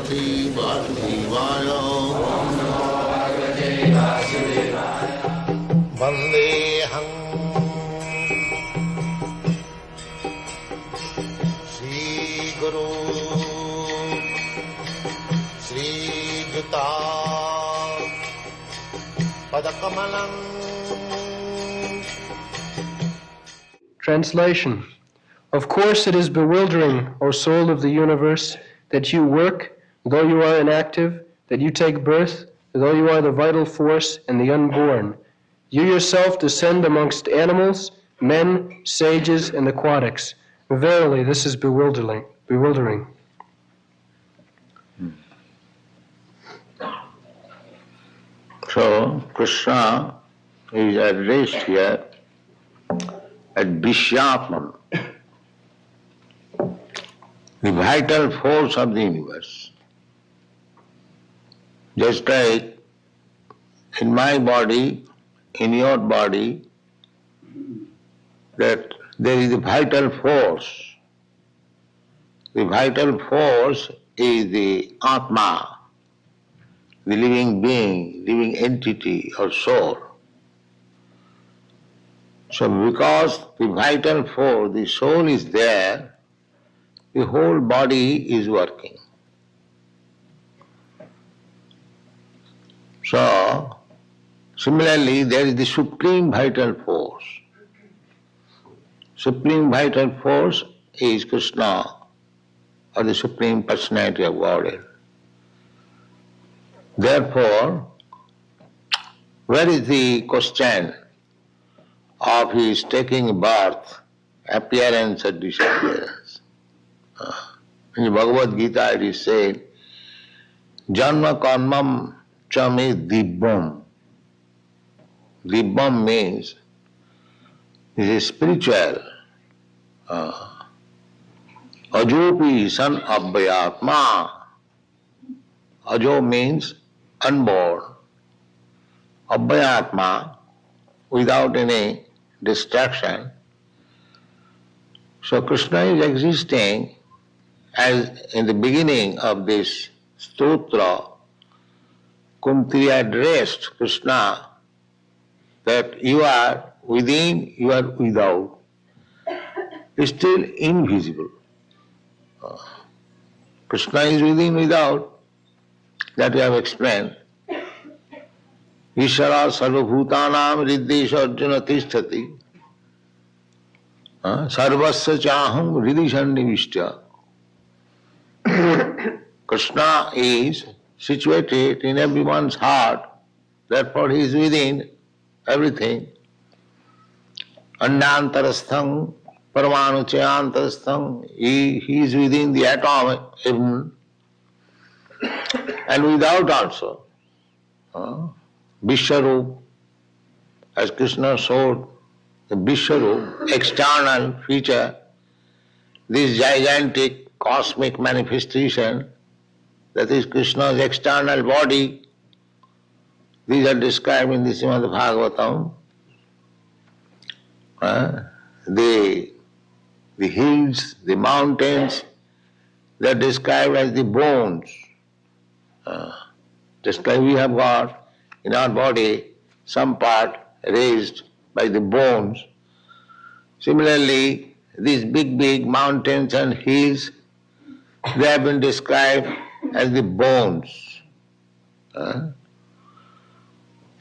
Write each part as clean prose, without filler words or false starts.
Bhagavate Vasudevaya. Vandeham Shri Guru Shri Juta Padakamalam. Translation. Of course it is bewildering, O soul of the universe, that you work, though you are inactive, that you take birth, though you are the vital force and the unborn. You yourself descend amongst animals, men, sages, and aquatics. Verily, this is bewildering. So, Krishna is addressed here as Vishyatman, the vital force of the universe. Just like in my body, in your body, that there is a vital force. The vital force is the Atma, the living being, living entity or soul. So because the vital force, the soul is there, the whole body is working. So, similarly, there is the supreme vital force. Supreme vital force is Krishna, or the Supreme Personality of Godhead. Therefore, where is the question of his taking birth, appearance or disappearance? In the Bhagavad Gita it is said, Janma karmam cha me dibbam. Dibbam means it is spiritual. Ajopi san abhyatma. Ajo means unborn. Abhyatma, without any distraction. So Krishna is existing as in the beginning of this stotra, Kunti addressed Krishna that you are within, you are without. Still invisible. Krishna is within, without. That we have explained. Ishara sarvabhutanam riddesha arjuna tisthati. Sarvasya chaham hridisannivishya. Krishna is situated in everyone's heart, therefore he is within everything. Anyantarastham, paramanuchayantarastham, he is within the atom even, and without also. Vishwarup, as Krishna showed, the Vishwarup, external feature, this gigantic cosmic manifestation, that is Krishna's external body, these are described in the Srimad Bhagavatam. The hills, the mountains, they are described as the bones. Just like we have got in our body some part raised by the bones. Similarly, these big mountains and hills, they have been described as the bones.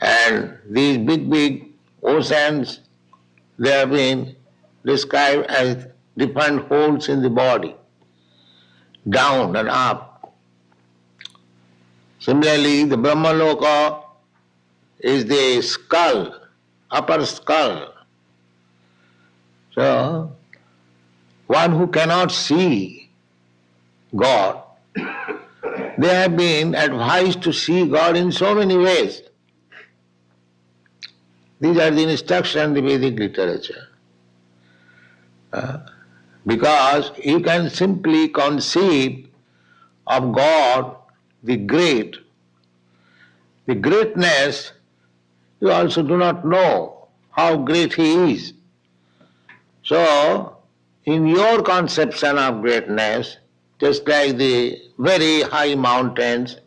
And these big oceans, they have been described as different holes in the body, down and up. Similarly, the Brahmaloka is the skull, upper skull. So, one who cannot see God, they have been advised to see God in so many ways. These are the instructions in the Vedic literature. Because you can simply conceive of God, the great. The greatness, you also do not know how great He is. So, in your conception of greatness, just like the very high mountains,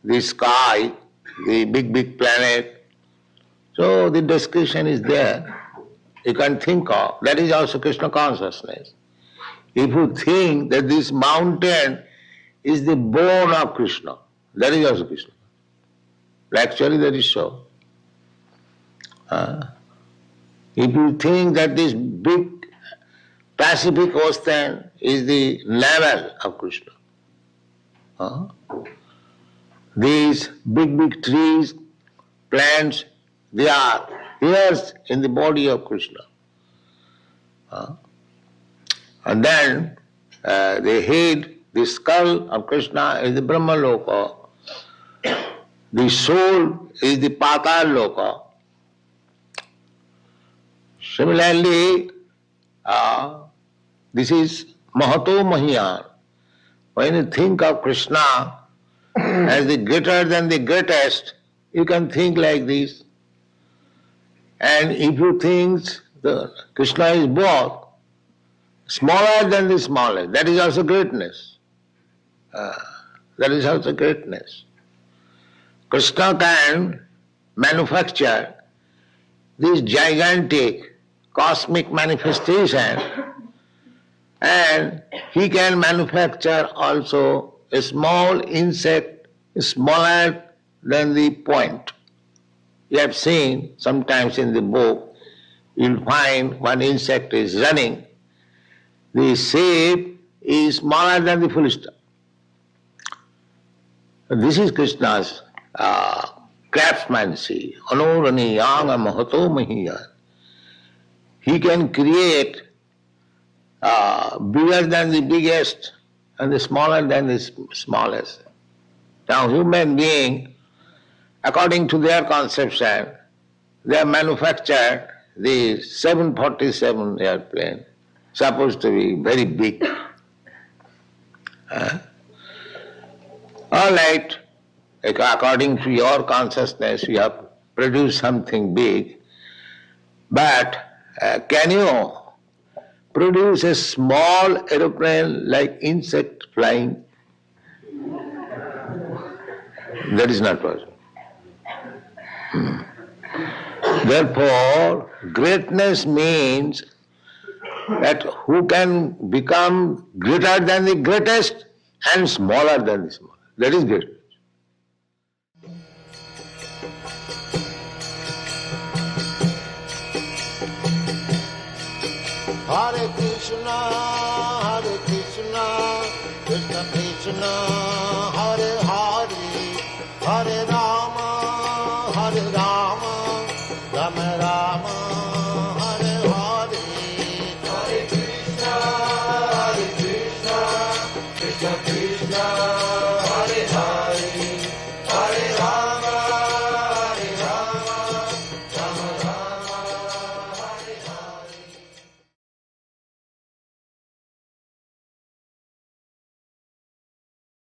the sky, the big planet. So the description is there. You can think of. That is also Krishna consciousness. If you think that this mountain is the bone of Krishna, that is also Krishna. Actually that is so. If you think that this big Pacific Ocean is the navel of Krishna, these big trees, plants, they are ears in the body of Krishna. And then the head, the skull of Krishna is the Brahma Loka. The soul is the Patal Loka. Similarly, this is Mahato Mahiyan. When you think of Krishna as the greater than the greatest, you can think like this. And if you think that Krishna is both, smaller than the smallest, that is also greatness. That is also greatness. Krishna can manufacture this gigantic cosmic manifestation, and he can manufacture also a small insect smaller than the point. You have seen sometimes in the book, you'll find one insect is running. The shape is smaller than the full stop. This is Krishna's craftsmanship. Anurani yanga mahato mahiya. He can create bigger than the biggest and the smaller than the smallest. Now human being, according to their conception, they have manufactured the 747 airplane, supposed to be very big. All right, according to your consciousness, you have produced something big, but can you produce a small aeroplane like insect flying? That is not possible. Therefore, greatness means that who can become greater than the greatest and smaller than the smallest. That is greatness. Hare Krishna, Krishna Krishna.